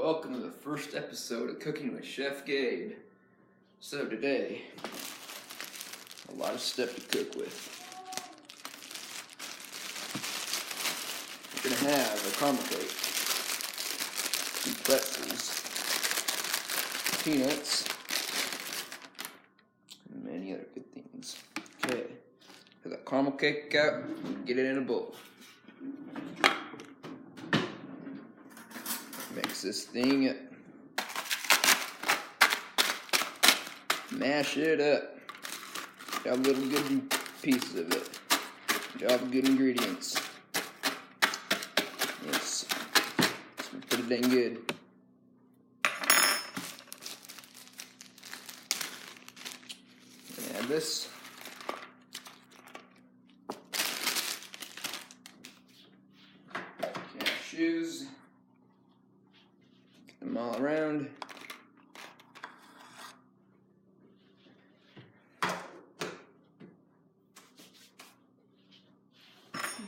Welcome to the first episode of Cooking with Chef Gabe. So today, a lot of stuff to cook with. We're going to have a caramel cake, some pretzels, peanuts, and many other good things. Okay, put that caramel cake out and get it in a bowl. Mix this thing up. Mash it up. Got little good pieces of it. Got good ingredients. It's pretty dang good. Add this. Cashews. Get them all around.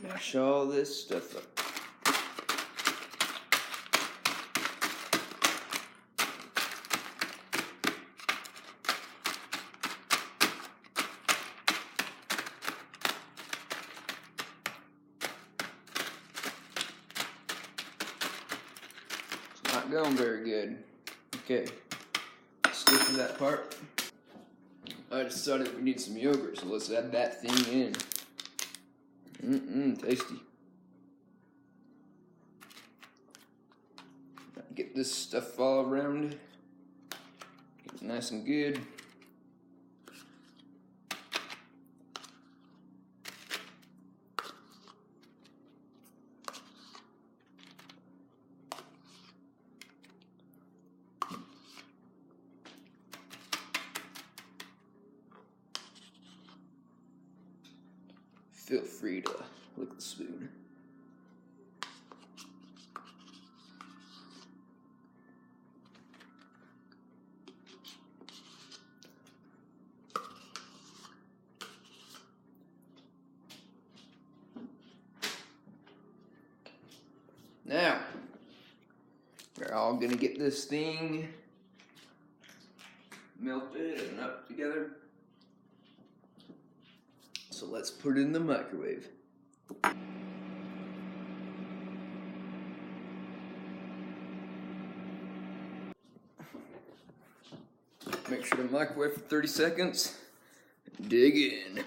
Mash all this stuff up. It's not going very good. Okay, skip to that part. I decided we need some yogurt, so let's add that thing in. Tasty. Get this stuff all around. Get it nice and good. Feel free to lick the spoon. Now, we're all gonna get this thing melted and up together. So let's put it in the microwave. Make sure to microwave for 30 seconds. Dig in.